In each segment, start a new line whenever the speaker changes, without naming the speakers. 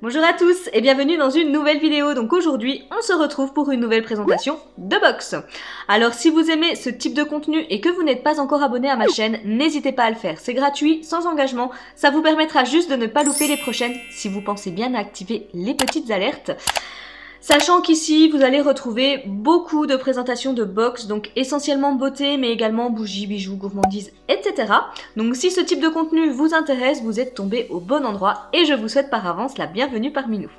Bonjour à tous et bienvenue dans une nouvelle vidéo. Donc aujourd'hui, on se retrouve pour une nouvelle présentation de box. Alors si vous aimez ce type de contenu et que vous n'êtes pas encore abonné à ma chaîne, n'hésitez pas à le faire. C'est gratuit, sans engagement. Ça vous permettra juste de ne pas louper les prochaines si vous pensez bien à activer les petites alertes. Sachant qu'ici, vous allez retrouver beaucoup de présentations de box, donc essentiellement beauté, mais également bougies, bijoux, gourmandises, etc. Donc si ce type de contenu vous intéresse, vous êtes tombé au bon endroit et je vous souhaite par avance la bienvenue parmi nous.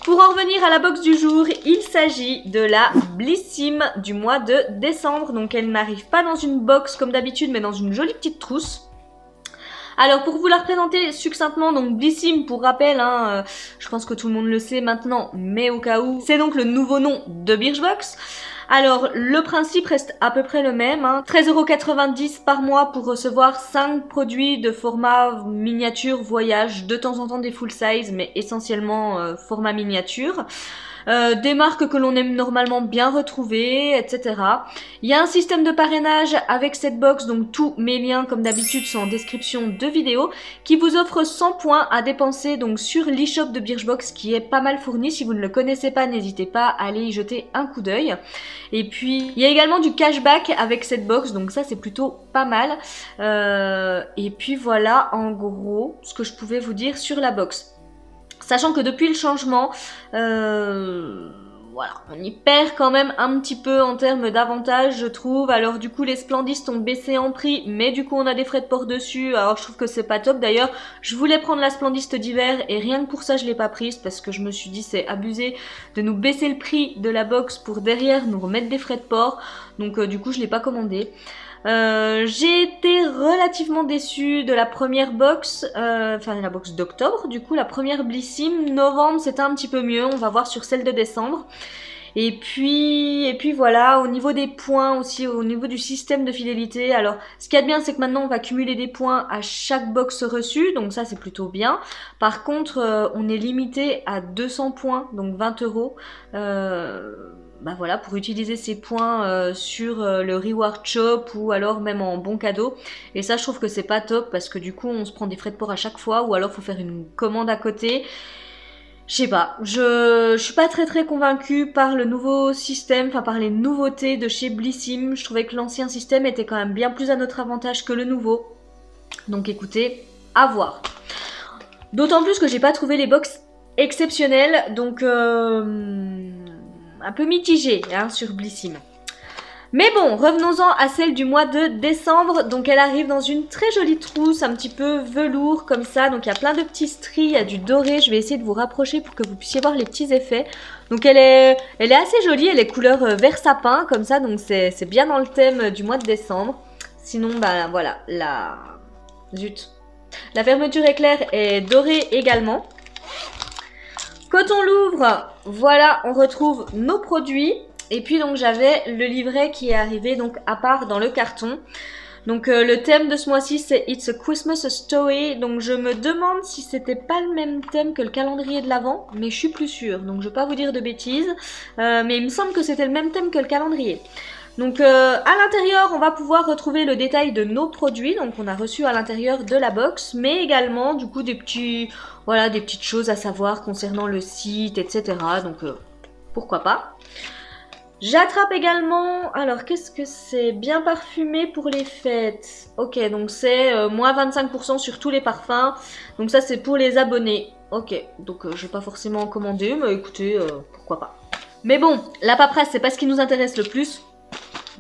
Pour en revenir à la box du jour, il s'agit de la Blissim du mois de décembre. Donc elle n'arrive pas dans une box comme d'habitude, mais dans une jolie petite trousse. Alors pour vous la représenter succinctement, donc Blissim pour rappel, je pense que tout le monde le sait maintenant, mais au cas où, c'est donc le nouveau nom de Birchbox. Alors le principe reste à peu près le même, 13,90 € par mois pour recevoir 5 produits de format miniature voyage, de temps en temps des full size, mais essentiellement format miniature. Des marques que l'on aime normalement bien retrouver, etc. Il y a un système de parrainage avec cette box, donc tous mes liens comme d'habitude sont en description de vidéo, qui vous offre 100 points à dépenser donc sur l'e-shop de Birchbox qui est pas mal fourni. Si vous ne le connaissez pas, n'hésitez pas à aller y jeter un coup d'œil. Et puis il y a également du cashback avec cette box, donc ça c'est plutôt pas mal. Et puis voilà en gros ce que je pouvais vous dire sur la box. Sachant que depuis le changement, voilà, on y perd quand même un petit peu en termes d'avantages, je trouve. Alors du coup, les Splendistes ont baissé en prix, mais du coup, on a des frais de port dessus. Alors je trouve que c'est pas top. D'ailleurs, je voulais prendre la Splendiste d'hiver et rien que pour ça, je l'ai pas prise parce que je me suis dit c'est abusé de nous baisser le prix de la box pour derrière nous remettre des frais de port. Donc du coup, je l'ai pas commandée. J'ai été relativement déçue de la première box, enfin la box d'octobre, du coup la première Blissim. Novembre c'était un petit peu mieux, on va voir sur celle de décembre. Et puis voilà, au niveau des points aussi, au niveau du système de fidélité, alors ce qu'il y a de bien c'est que maintenant on va cumuler des points à chaque box reçue, donc ça c'est plutôt bien. Par contre on est limité à 200 points, donc 20 €. Bah voilà, pour utiliser ces points sur le reward shop ou alors même en bon cadeau. Et ça je trouve que c'est pas top parce que du coup on se prend des frais de port à chaque fois ou alors faut faire une commande à côté. Je sais pas, je suis pas très convaincue par le nouveau système, enfin par les nouveautés de chez Blissim. Je trouvais que l'ancien système était quand même bien plus à notre avantage que le nouveau. Donc écoutez, à voir. D'autant plus que j'ai pas trouvé les box exceptionnelles, donc un peu mitigé sur Blissim. Mais bon, revenons-en à celle du mois de décembre. Donc elle arrive dans une très jolie trousse, un petit peu velours comme ça. Donc il y a plein de petits stries, il y a du doré. Je vais essayer de vous rapprocher pour que vous puissiez voir les petits effets. Donc elle est assez jolie, elle est couleur vert sapin comme ça. Donc c'est bien dans le thème du mois de décembre. Sinon, bah voilà, zut. La fermeture éclair est dorée également. Quand on l'ouvre, voilà, on retrouve nos produits. Et puis donc j'avais le livret qui est arrivé donc à part dans le carton. Donc le thème de ce mois-ci c'est It's a Christmas Story. Donc je me demande si c'était pas le même thème que le calendrier de l'Avent, mais je suis plus sûre. Donc je vais pas vous dire de bêtises, mais il me semble que c'était le même thème que le calendrier. Donc à l'intérieur on va pouvoir retrouver le détail de nos produits, donc on a reçu à l'intérieur de la box, mais également du coup des petites choses à savoir concernant le site, etc. Donc pourquoi pas. J'attrape également, alors qu'est-ce que c'est? Bien parfumé pour les fêtes. Ok, donc c'est moins 25% sur tous les parfums, donc ça c'est pour les abonnés. Ok, donc je vais pas forcément en commander, mais écoutez, pourquoi pas. Mais bon, la paperasse c'est pas ce qui nous intéresse le plus.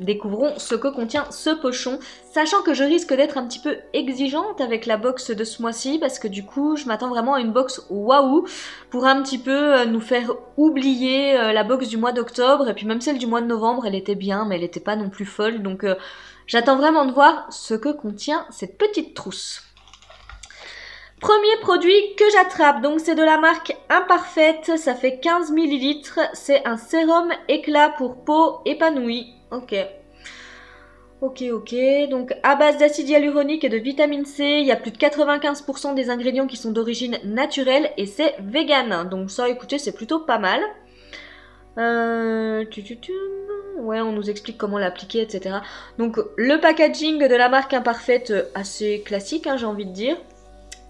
Découvrons ce que contient ce pochon, sachant que je risque d'être un petit peu exigeante avec la box de ce mois-ci parce que du coup je m'attends vraiment à une box waouh pour un petit peu nous faire oublier la box du mois d'octobre, et puis même celle du mois de novembre elle était bien mais elle n'était pas non plus folle, donc j'attends vraiment de voir ce que contient cette petite trousse. Premier produit que j'attrape, donc c'est de la marque Imparfaite, ça fait 15 ml, c'est un sérum éclat pour peau épanouie. Ok, donc à base d'acide hyaluronique et de vitamine C, il y a plus de 95% des ingrédients qui sont d'origine naturelle et c'est vegan. Donc ça, écoutez, c'est plutôt pas mal. Ouais, on nous explique comment l'appliquer, etc. Donc le packaging de la marque Imparfaite, assez classique, j'ai envie de dire.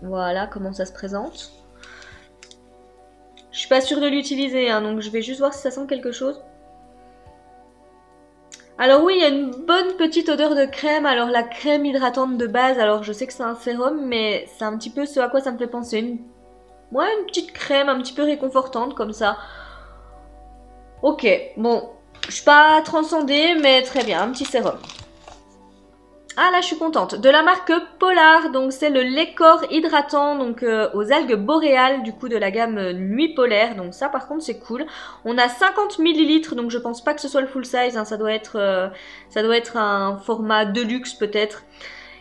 Voilà comment ça se présente. Je suis pas sûre de l'utiliser, hein, donc je vais juste voir si ça sent quelque chose. Alors oui, il y a une bonne petite odeur de crème. Alors la crème hydratante de base, alors je sais que c'est un sérum, mais c'est un petit peu ce à quoi ça me fait penser. Ouais, une petite crème un petit peu réconfortante comme ça. Ok, bon, je suis pas transcendée, mais très bien, un petit sérum. Ah là, je suis contente. De la marque Polar, donc c'est le lait corps hydratant, donc aux algues boréales, du coup de la gamme Nuit Polaire. Donc ça, par contre, c'est cool. On a 50 ml, donc je pense pas que ce soit le full size. Hein, ça doit être un format deluxe peut-être.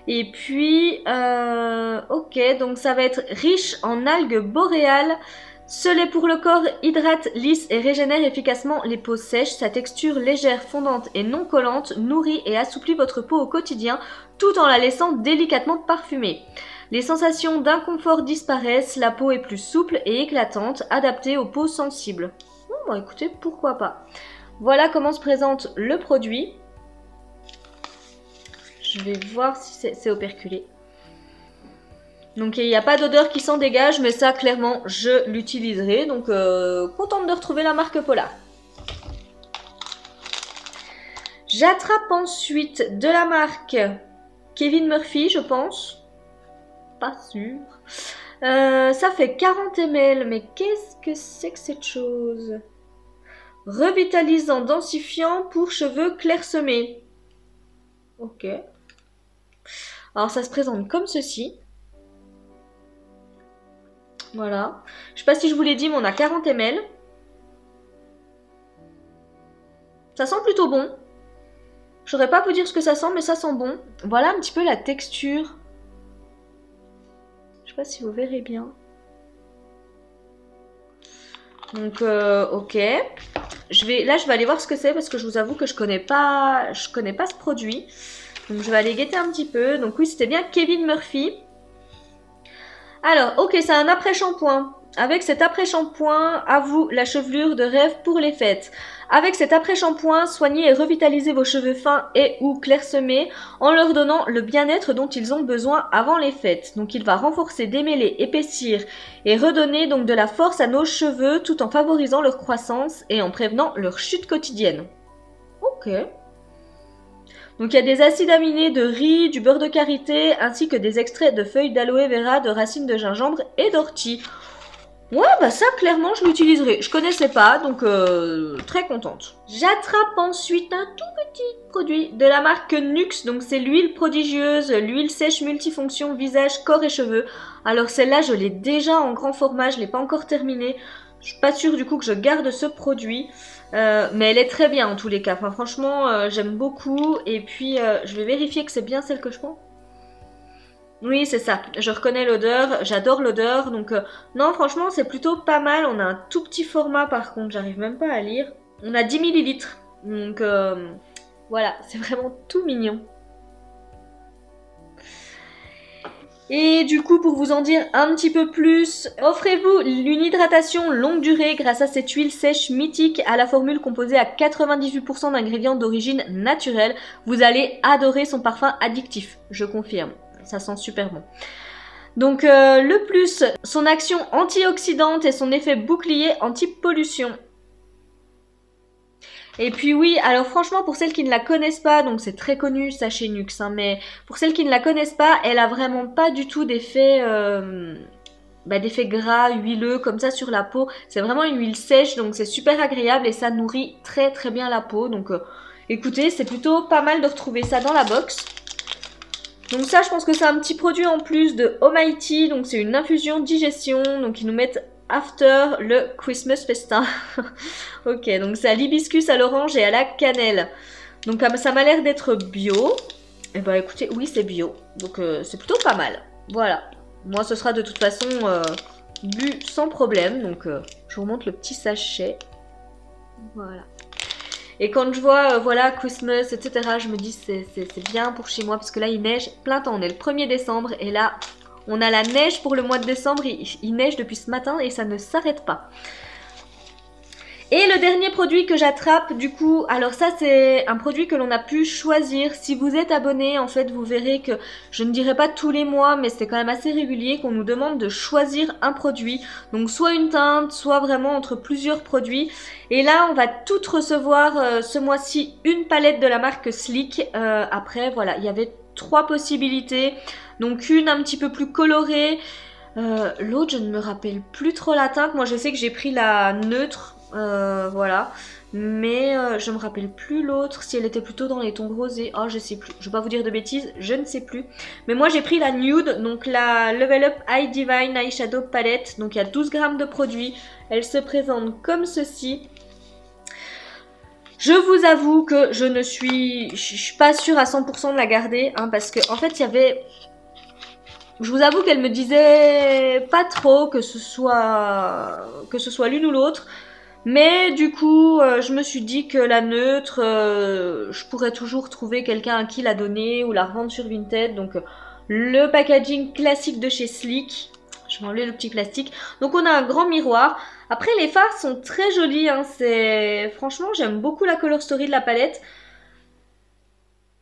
Et puis, ok, donc ça va être riche en algues boréales. Ce lait pour le corps hydrate, lisse et régénère efficacement les peaux sèches. Sa texture légère, fondante et non collante nourrit et assouplit votre peau au quotidien tout en la laissant délicatement parfumée. Les sensations d'inconfort disparaissent, la peau est plus souple et éclatante, adaptée aux peaux sensibles. Bon, écoutez, pourquoi pas. Voilà comment se présente le produit. Je vais voir si c'est operculé. Donc il n'y a pas d'odeur qui s'en dégage, mais ça clairement je l'utiliserai. Donc contente de retrouver la marque Polar. J'attrape ensuite de la marque Kevin Murphy, je pense. Pas sûr. Ça fait 40 ml, mais qu'est-ce que c'est que cette chose? Revitalisant, densifiant pour cheveux clairsemés. Ok. Alors ça se présente comme ceci. Voilà. Je sais pas si je vous l'ai dit, mais on a 40 ml. Ça sent plutôt bon. Je saurais pas vous dire ce que ça sent, mais ça sent bon. Voilà un petit peu la texture. Je sais pas si vous verrez bien. Donc, ok. Là, je vais aller voir ce que c'est parce que je vous avoue que je connais pas ce produit. Donc, je vais aller guetter un petit peu. Donc, oui, c'était bien Kevin Murphy. Alors, ok, c'est un après-shampoing. Avec cet après-shampoing, à vous la chevelure de rêve pour les fêtes. Avec cet après-shampoing, soignez et revitalisez vos cheveux fins et ou clairsemés en leur donnant le bien-être dont ils ont besoin avant les fêtes. Donc il va renforcer, démêler, épaissir et redonner donc de la force à nos cheveux tout en favorisant leur croissance et en prévenant leur chute quotidienne. Ok. Donc il y a des acides aminés de riz, du beurre de karité, ainsi que des extraits de feuilles d'aloe vera, de racines de gingembre et d'ortie. Ouais, bah ça, clairement, je l'utiliserai. Je connaissais pas, donc très contente. J'attrape ensuite un tout petit produit de la marque Nuxe. Donc c'est l'huile prodigieuse, l'huile sèche multifonction visage, corps et cheveux. Alors celle-là, je l'ai déjà en grand format, je l'ai pas encore terminée. Je suis pas sûre du coup que je garde ce produit. Mais elle est très bien en tous les cas. Enfin, franchement, j'aime beaucoup. Et puis, je vais vérifier que c'est bien celle que je prends. Oui, c'est ça. Je reconnais l'odeur. J'adore l'odeur. Donc, non, franchement, c'est plutôt pas mal. On a un tout petit format par contre. J'arrive même pas à lire. On a 10 ml. Donc, voilà. C'est vraiment tout mignon. Et du coup, pour vous en dire un petit peu plus, offrez-vous une hydratation longue durée grâce à cette huile sèche mythique à la formule composée à 98% d'ingrédients d'origine naturelle. Vous allez adorer son parfum addictif, je confirme. Ça sent super bon. Donc le plus, son action antioxydante et son effet bouclier anti-pollution. Et puis oui, alors franchement pour celles qui ne la connaissent pas, donc c'est très connu ça chez Nuxe, hein, mais pour celles qui ne la connaissent pas, elle a vraiment pas du tout d'effet gras, huileux comme ça sur la peau. C'est vraiment une huile sèche, donc c'est super agréable et ça nourrit très très bien la peau. Donc écoutez, c'est plutôt pas mal de retrouver ça dans la box. Donc ça, je pense que c'est un petit produit en plus de Almighty, donc c'est une infusion digestion, donc ils nous mettent after le Christmas festin. Ok, donc c'est à l'hibiscus, à l'orange et à la cannelle. Donc ça m'a l'air d'être bio. Et bah écoutez, oui c'est bio, donc c'est plutôt pas mal. Voilà, moi ce sera de toute façon bu sans problème, donc je vous remonte le petit sachet. Voilà. Et quand je vois, voilà, Christmas, etc., je me dis c'est bien pour chez moi, parce que là, il neige plein temps. On est le 1er décembre, et là, on a la neige pour le mois de décembre. Il neige depuis ce matin, et ça ne s'arrête pas. Et le dernier produit que j'attrape, du coup, alors ça c'est un produit que l'on a pu choisir. Si vous êtes abonné, en fait, vous verrez que je ne dirais pas tous les mois, mais c'est quand même assez régulier qu'on nous demande de choisir un produit. Donc soit une teinte, soit vraiment entre plusieurs produits. Et là, on va toutes recevoir ce mois-ci une palette de la marque Sleek. Après, voilà, il y avait 3 possibilités. Donc une un petit peu plus colorée. L'autre, je ne me rappelle plus trop la teinte. Moi, je sais que j'ai pris la neutre. Voilà, mais je me rappelle plus l'autre, si elle était plutôt dans les tons rosés. Oh, je sais plus, je vais pas vous dire de bêtises, je ne sais plus. Mais moi j'ai pris la nude, donc la Level Up Eye Divine Eyeshadow Palette. Donc il y a 12 grammes de produit, elle se présente comme ceci. Je vous avoue que je suis pas sûre à 100% de la garder, hein, parce que en fait il y avait... Je vous avoue qu'elle me disait pas trop que ce soit l'une ou l'autre. Mais du coup, je me suis dit que la neutre, je pourrais toujours trouver quelqu'un à qui la donner ou la revendre sur Vinted. Donc le packaging classique de chez Sleek. Je vais enlever le petit plastique. Donc on a un grand miroir. Après les fards sont très jolis. Hein. Franchement, j'aime beaucoup la color story de la palette.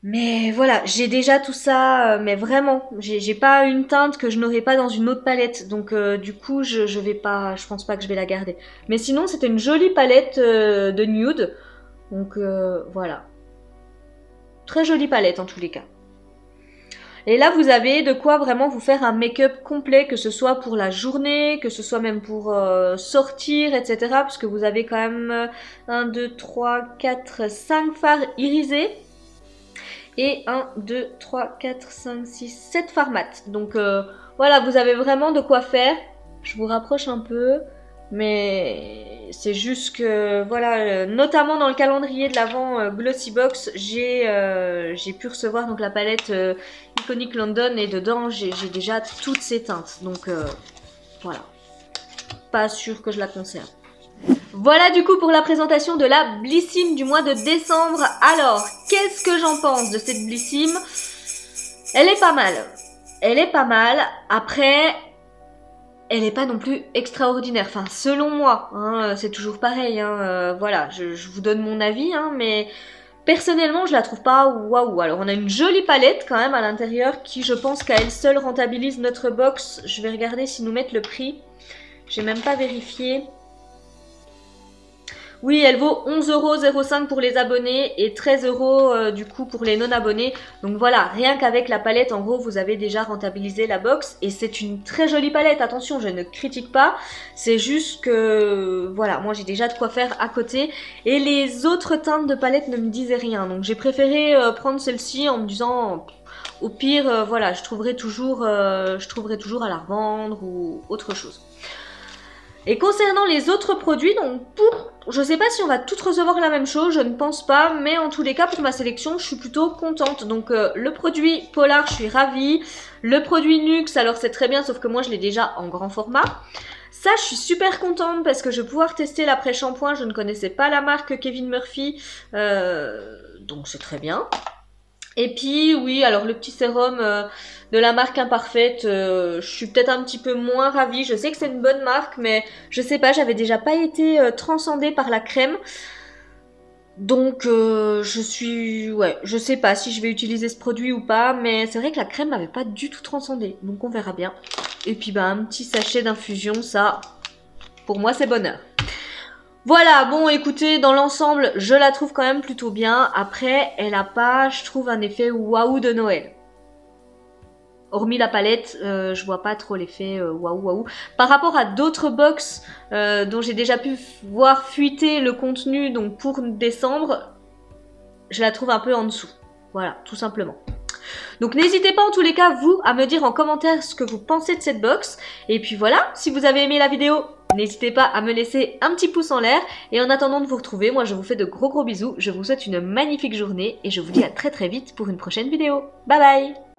Mais voilà, j'ai déjà tout ça, mais vraiment, j'ai pas une teinte que je n'aurais pas dans une autre palette, donc du coup je vais pas, je pense pas que je vais la garder. Mais sinon c'était une jolie palette de nude, donc voilà, très jolie palette en tous les cas. Et là vous avez de quoi vraiment vous faire un make-up complet, que ce soit pour la journée, que ce soit même pour sortir, etc. Puisque vous avez quand même 1, 2, 3, 4, 5 fards irisés. Et 1, 2, 3, 4, 5, 6, 7 fards mat. Donc voilà, vous avez vraiment de quoi faire. Je vous rapproche un peu. Mais c'est juste que, voilà, notamment dans le calendrier de l'Avent Glossy Box, j'ai pu recevoir donc la palette Iconic London. Et dedans, j'ai déjà toutes ces teintes. Donc voilà, pas sûr que je la conserve. Voilà du coup pour la présentation de la Blissim du mois de décembre. Alors, qu'est-ce que j'en pense de cette Blissim? Elle est pas mal. Elle est pas mal. Après, elle n'est pas non plus extraordinaire. Enfin, selon moi, hein, c'est toujours pareil. Hein, voilà, je vous donne mon avis, hein, mais personnellement, je la trouve pas waouh. Alors, on a une jolie palette quand même à l'intérieur qui, je pense qu'à elle seule rentabilise notre box. Je vais regarder s'ils nous mettent le prix. J'ai même pas vérifié. Oui, elle vaut 11,05 € pour les abonnés et 13 € du coup pour les non-abonnés. Donc voilà, rien qu'avec la palette, en gros, vous avez déjà rentabilisé la box. Et c'est une très jolie palette, attention, je ne critique pas. C'est juste que, voilà, moi j'ai déjà de quoi faire à côté. Et les autres teintes de palette ne me disaient rien. Donc j'ai préféré prendre celle-ci en me disant... Au pire, voilà, je trouverai toujours à la revendre ou autre chose. Et concernant les autres produits, donc je sais pas si on va toutes recevoir la même chose, je ne pense pas, mais en tous les cas pour ma sélection je suis plutôt contente. Donc le produit Polar, je suis ravie, le produit Nuxe, alors c'est très bien sauf que moi je l'ai déjà en grand format. Ça je suis super contente parce que je vais pouvoir tester l'après-shampoing, je ne connaissais pas la marque Kevin Murphy, donc c'est très bien. Et puis oui, alors le petit sérum de la marque Imparfaite, je suis peut-être un petit peu moins ravie. Je sais que c'est une bonne marque, mais je sais pas, j'avais déjà pas été transcendée par la crème. Donc je sais pas si je vais utiliser ce produit ou pas, mais c'est vrai que la crème m'avait pas du tout transcendée. Donc on verra bien. Et puis bah un petit sachet d'infusion, ça, pour moi c'est bonheur. Voilà, bon écoutez, dans l'ensemble, je la trouve quand même plutôt bien. Après, elle a pas, je trouve, un effet waouh de Noël. Hormis la palette, je vois pas trop l'effet waouh waouh. Par rapport à d'autres box dont j'ai déjà pu voir fuiter le contenu, donc pour décembre, je la trouve un peu en dessous. Voilà, tout simplement. Donc n'hésitez pas en tous les cas, vous, à me dire en commentaire ce que vous pensez de cette box. Et puis voilà, si vous avez aimé la vidéo, n'hésitez pas à me laisser un petit pouce en l'air. Et en attendant de vous retrouver, moi je vous fais de gros bisous. Je vous souhaite une magnifique journée et je vous dis à très vite pour une prochaine vidéo. Bye bye!